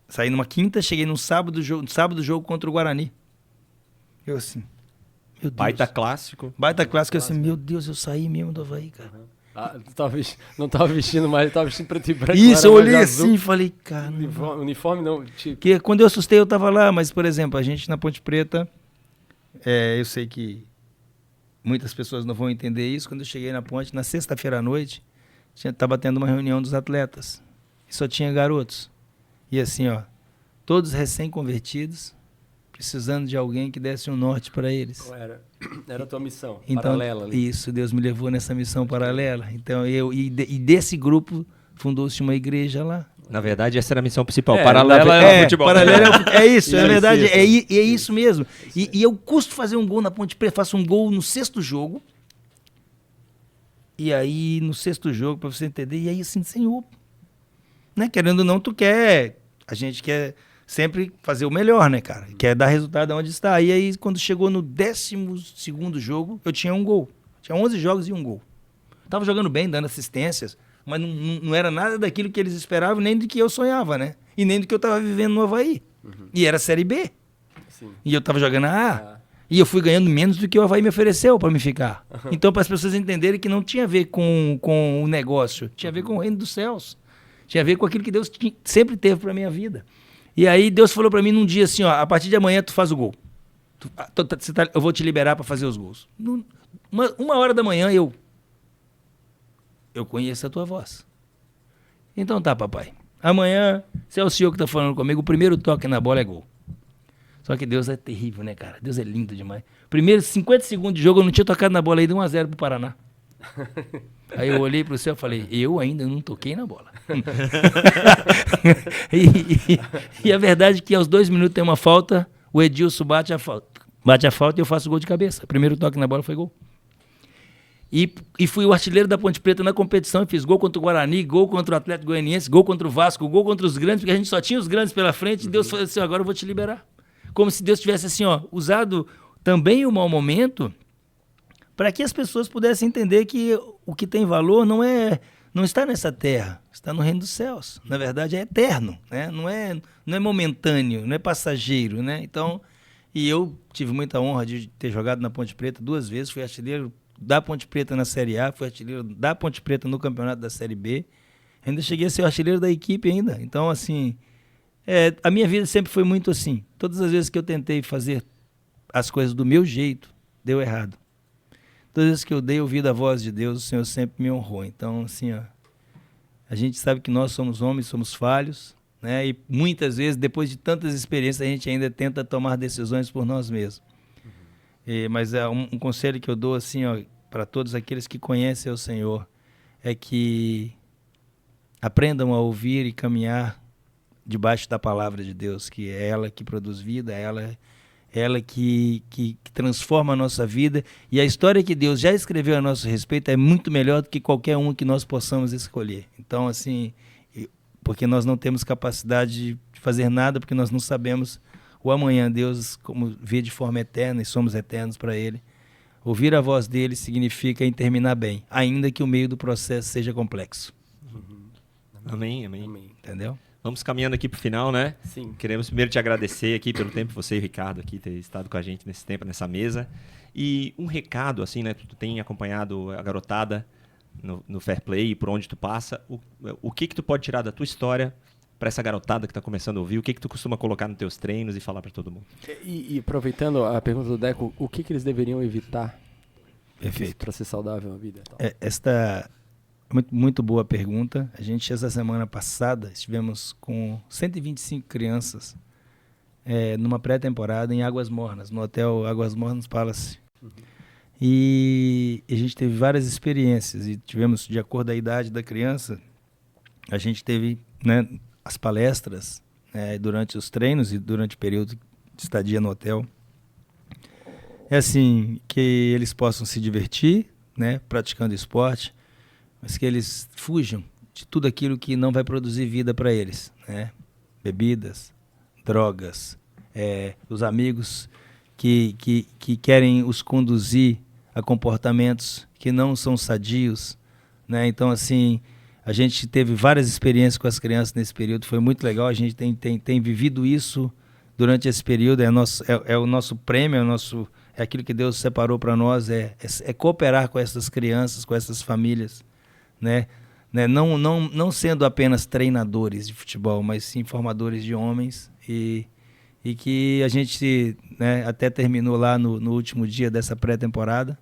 saí numa quinta, cheguei no sábado jogo contra o Guarani. Eu assim... Baita clássico. Baita clássico, eu assim, meu Deus, eu saí mesmo do Avaí, cara. Não tava vestindo mais, tava vestindo preto e branco. Isso, eu olhei assim e falei, cara... Uniforme não, tipo... Que quando eu assustei, eu tava lá, mas, por exemplo, a gente na Ponte Preta, eu sei que muitas pessoas não vão entender isso, quando eu cheguei na ponte, na sexta-feira à noite, tava tendo uma reunião dos atletas, e só tinha garotos. E assim, todos recém-convertidos, precisando de alguém que desse um norte para eles. Era a tua missão, então, paralela ali. Isso, Deus me levou nessa missão paralela. Então, desse grupo, fundou-se uma igreja lá. Na verdade, essa era a missão principal. Paralela é futebol. Paralela é isso, é verdade, é isso mesmo. E eu custo fazer um gol na Ponte Preta, faço um gol no 6º jogo. E aí, no 6º jogo, para você entender, e aí assim, Senhor, né? Querendo ou não, a gente quer sempre fazer o melhor, né, cara? Quer dar resultado onde está. E aí, quando chegou no 12º jogo, eu tinha um gol. Tinha 11 jogos e um gol. Tava jogando bem, dando assistências, mas não era nada daquilo que eles esperavam, nem do que eu sonhava, né? E nem do que eu tava vivendo no Avaí. E era Série B. Sim. E eu tava jogando a A. E eu fui ganhando menos do que o Avaí me ofereceu para me ficar. Então, para as pessoas entenderem que não tinha a ver com o negócio, tinha a ver com o reino dos céus. Tinha a ver com aquilo que Deus sempre teve para minha vida. E aí Deus falou para mim num dia assim, ó, a partir de amanhã tu faz o gol. Eu vou te liberar para fazer os gols. Uma hora da manhã eu conheço a tua voz. Então tá, papai. Amanhã, se é o senhor que tá falando comigo, o primeiro toque na bola é gol. Só que Deus é terrível, né, cara? Deus é lindo demais. Primeiros 50 segundos de jogo eu não tinha tocado na bola, aí deu 1-0 pro Paraná. Aí eu olhei pro céu e falei, eu ainda não toquei na bola. E a verdade é que aos 2 minutos tem uma falta, o Edilson bate a falta e eu faço o gol de cabeça. O primeiro toque na bola foi gol. E fui o artilheiro da Ponte Preta na competição, fiz gol contra o Guarani, gol contra o Atlético Goianiense, gol contra o Vasco, gol contra os grandes, porque a gente só tinha os grandes pela frente, e Deus falou assim, agora eu vou te liberar. Como se Deus tivesse assim, ó, usado também o mau momento para que as pessoas pudessem entender que o que tem valor não está nessa terra, está no reino dos céus. Na verdade, é eterno, né? Não é momentâneo, não é passageiro, né? Então, e eu tive muita honra de ter jogado na Ponte Preta 2 vezes, fui artilheiro da Ponte Preta na Série A, fui artilheiro da Ponte Preta no campeonato da Série B, ainda cheguei a ser o artilheiro da equipe ainda. Então, assim, a minha vida sempre foi muito assim. Todas as vezes que eu tentei fazer as coisas do meu jeito, deu errado. Todas as vezes que eu dei ouvido à voz de Deus, o Senhor sempre me honrou. Então, assim, ó, a gente sabe que nós somos homens, somos falhos, né? E muitas vezes, depois de tantas experiências, a gente ainda tenta tomar decisões por nós mesmos. Mas um conselho que eu dou assim, ó, para todos aqueles que conhecem o Senhor é que aprendam a ouvir e caminhar debaixo da palavra de Deus, que é ela que produz vida, ela que transforma a nossa vida, e a história que Deus já escreveu a nosso respeito é muito melhor do que qualquer um que nós possamos escolher. Então, assim, porque nós não temos capacidade de fazer nada, porque nós não sabemos o amanhã. Deus, como vê de forma eterna, e somos eternos para Ele, ouvir a voz dele significa em terminar bem, ainda que o meio do processo seja complexo. Amém. Entendeu? Vamos caminhando aqui para o final, né? Sim. Queremos primeiro te agradecer aqui pelo tempo, você e o Ricardo aqui ter estado com a gente nesse tempo, nessa mesa. E um recado, assim, né? Tu tem acompanhado a garotada no Fair Play, por onde tu passa. O que tu pode tirar da tua história para essa garotada que está começando a ouvir? O que tu costuma colocar nos teus treinos e falar para todo mundo? E aproveitando a pergunta do Deco, o que eles deveriam evitar para ser saudável na vida? Esta muito boa pergunta. A gente, essa semana passada, estivemos com 125 crianças numa pré-temporada em Águas Mornas, no hotel Águas Mornas Palace. E a gente teve várias experiências e tivemos, de acordo com a idade da criança, a gente teve, né, as palestras durante os treinos e durante o período de estadia no hotel. É assim, que eles possam se divertir, né, praticando esporte, mas que eles fujam de tudo aquilo que não vai produzir vida para eles, né? Bebidas, drogas, os amigos que querem os conduzir a comportamentos que não são sadios, né? Então, assim, a gente teve várias experiências com as crianças nesse período, foi muito legal, a gente tem vivido isso durante esse período, é o nosso prêmio, é aquilo que Deus separou para nós, é cooperar com essas crianças, com essas famílias, né? Não sendo apenas treinadores de futebol, mas sim formadores de homens, e que a gente, né, até terminou lá no último dia dessa pré-temporada,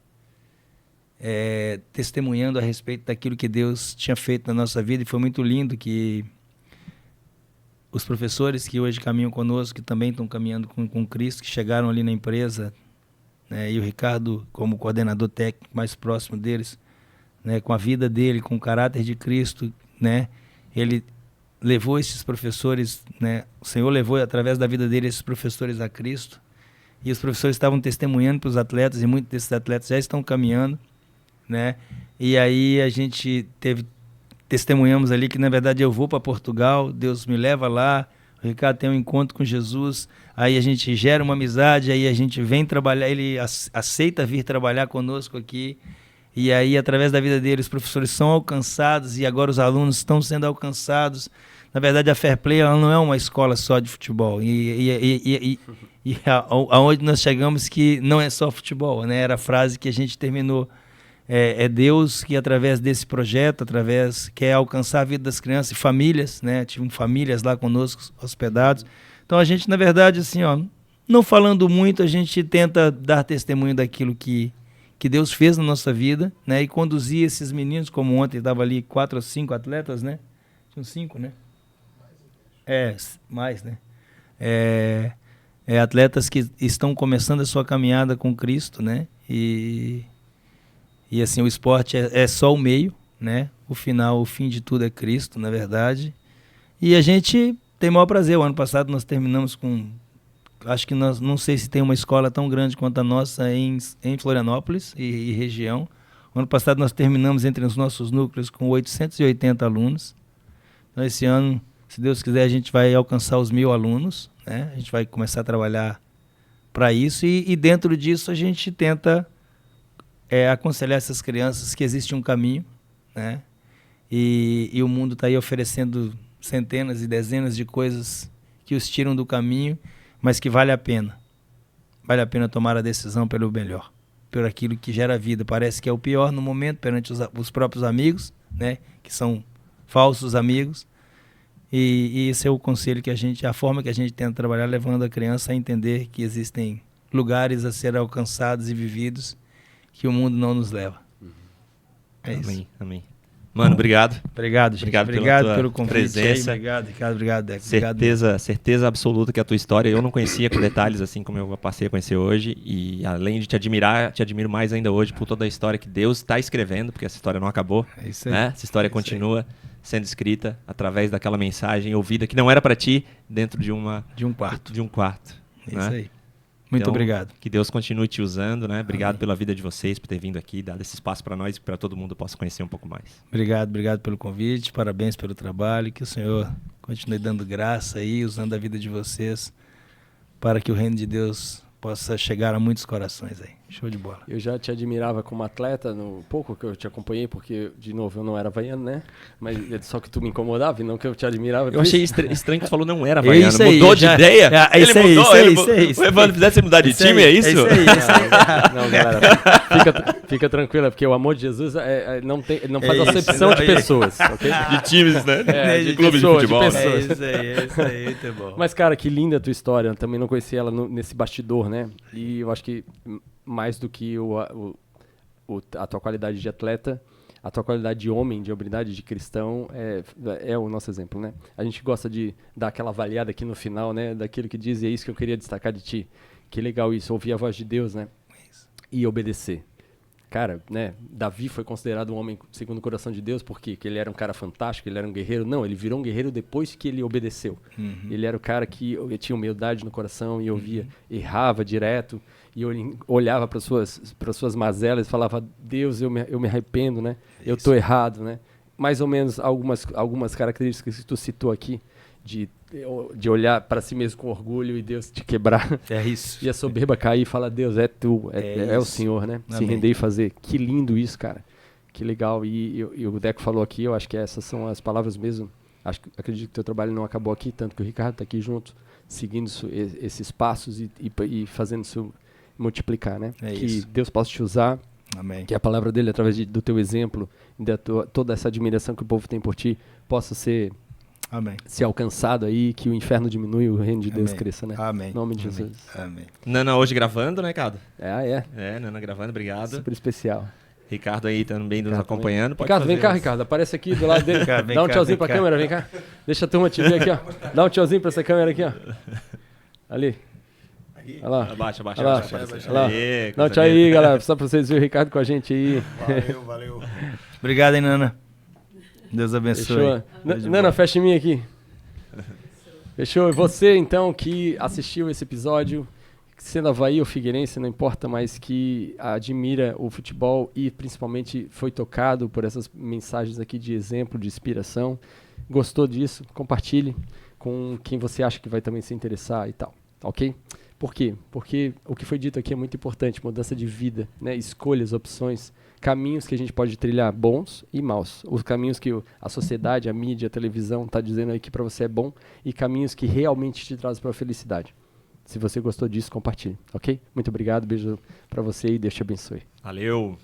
testemunhando a respeito daquilo que Deus tinha feito na nossa vida, e foi muito lindo que os professores que hoje caminham conosco, que também estão caminhando com Cristo, que chegaram ali na empresa, né, e o Ricardo, como coordenador técnico mais próximo deles, né, com a vida dele, com o caráter de Cristo, né, ele levou esses professores, né, o Senhor levou através da vida dele esses professores a Cristo, e os professores estavam testemunhando para os atletas, e muitos desses atletas já estão caminhando, né, e aí a gente testemunhamos ali que, na verdade, eu vou para Portugal, Deus me leva lá, o Ricardo tem um encontro com Jesus, aí a gente gera uma amizade, aí a gente vem trabalhar, ele aceita vir trabalhar conosco aqui, e aí, através da vida dele, os professores são alcançados, e agora os alunos estão sendo alcançados. Na verdade, a Fair Play, ela não é uma escola só de futebol, e aonde nós chegamos que não é só futebol, né? Era a frase que a gente terminou é Deus que, através desse projeto, quer alcançar a vida das crianças e famílias, né? Tive famílias lá conosco hospedados. Então a gente, na verdade, assim, ó, não falando muito, a gente tenta dar testemunho daquilo que Deus fez na nossa vida, né? E conduzir esses meninos, como ontem estava ali 4 ou 5 atletas, né? Tinham 5, né? Mais, né? Atletas que estão começando a sua caminhada com Cristo, né? E assim, o esporte é só o meio, né? O fim de tudo é Cristo, na verdade. E a gente tem o maior prazer. O ano passado nós terminamos com... Acho que não sei se tem uma escola tão grande quanto a nossa em Florianópolis e região. O ano passado nós terminamos entre os nossos núcleos com 880 alunos. Então esse ano, se Deus quiser, a gente vai alcançar os 1.000 alunos, né? A gente vai começar a trabalhar para isso e dentro disso a gente tenta aconselhar essas crianças que existe um caminho, né? E o mundo está aí oferecendo centenas e dezenas de coisas que os tiram do caminho, mas que vale a pena. Vale a pena tomar a decisão pelo melhor, por aquilo que gera vida. Parece que é o pior no momento perante os próprios amigos, né? Que são falsos amigos. E esse é o conselho a forma que a gente tenta trabalhar, levando a criança a entender que existem lugares a ser alcançados e vividos que o mundo não nos leva. Isso. Amém. Mano, obrigado. Obrigado, gente. Obrigado pelo convite. Presença. Obrigado, Ricardo. Obrigado, Deco. Certeza absoluta que a tua história eu não conhecia com detalhes, assim como eu passei a conhecer hoje. E além de te admirar, te admiro mais ainda hoje por toda a história que Deus está escrevendo, porque essa história não acabou. É isso aí. Né? Essa história continua sendo escrita através daquela mensagem ouvida que não era para ti dentro de um quarto. É isso aí. Muito obrigado. Que Deus continue te usando, né? Obrigado pela vida de vocês, por ter vindo aqui, dado esse espaço para nós e para todo mundo possa conhecer um pouco mais. Obrigado pelo convite, parabéns pelo trabalho, que o Senhor continue dando graça aí, usando a vida de vocês para que o reino de Deus possa chegar a muitos corações aí. Show de bola. Eu já te admirava como atleta, no pouco que eu te acompanhei, porque, de novo, eu não era havaiano, né? Mas só que tu me incomodava e não que eu te admirava. Eu achei estranho que tu falou não era havaiano. Mudou de ideia? Ele mudou. O Evandro fizesse mudar de time, é isso? É isso aí. Não, galera, fica tranquila, porque o amor de Jesus não faz acepção de pessoas, ok? De times, né? De clube de futebol. É isso aí, muito bom. Mas, cara, que linda a tua história. Eu também não conhecia ela nesse bastidor, né? E eu acho que mais do que a tua qualidade de atleta, a tua qualidade de homem, de habilidade de cristão, é o nosso exemplo, né? A gente gosta de dar aquela avaliada aqui no final, né? Daquilo que diz, e é isso que eu queria destacar de ti. Que legal isso, ouvir a voz de Deus, né? E obedecer. Cara, né? Davi foi considerado um homem segundo o coração de Deus, por quê? Porque ele era um cara fantástico, ele era um guerreiro. Não, ele virou um guerreiro depois que ele obedeceu. Ele era o cara que tinha humildade no coração e ouvia, errava direto, e olhava para suas mazelas e falava, Deus, eu me arrependo, né? Eu tô errado, né? Mais ou menos algumas características que tu citou aqui, de olhar para si mesmo com orgulho e Deus te quebrar. É isso. E a soberba cair e falar, Deus, é tu, é o Senhor, né? Amém. Se render e fazer. Que lindo isso, cara. Que legal. E o Deco falou aqui, eu acho que essas são as palavras mesmo. Acredito que o teu trabalho não acabou aqui, tanto que o Ricardo está aqui junto, seguindo esses passos e fazendo isso multiplicar, né? Que isso. Deus possa te usar. Amém. Que a palavra dele, através do teu exemplo, toda essa admiração que o povo tem por ti, possa ser alcançado aí, que o inferno diminui e o reino de Deus cresça, né? Amém. Em nome de Jesus. Amém. Nana hoje gravando, né, Ricardo? Nana gravando, obrigado. Super especial. Ricardo aí também nos acompanhando. Ricardo, vem cá, Ricardo. Aparece aqui do lado dele. Dá um tchauzinho pra câmera, vem cá. Deixa a turma te ver aqui, ó. Dá um tchauzinho pra essa câmera aqui, ó. Ali. Olha lá. Abaixa. Olha lá. Dá um tchau aí, galera. Só pra vocês verem o Ricardo com a gente aí. Valeu. Obrigado, hein, Nana. Deus abençoe. Fechou. Nana, fecha em mim aqui. Fechou. E você, então, que assistiu esse episódio, sendo Avaí ou Figueirense, não importa, mas que admira o futebol e principalmente foi tocado por essas mensagens aqui de exemplo, de inspiração, gostou disso, compartilhe com quem você acha que vai também se interessar e tal, ok? Por quê? Porque o que foi dito aqui é muito importante, mudança de vida, né? Escolhas, opções, caminhos que a gente pode trilhar, bons e maus. Os caminhos que a sociedade, a mídia, a televisão está dizendo aí que para você é bom e caminhos que realmente te trazem para a felicidade. Se você gostou disso, compartilhe, ok? Muito obrigado, beijo para você e Deus te abençoe. Valeu!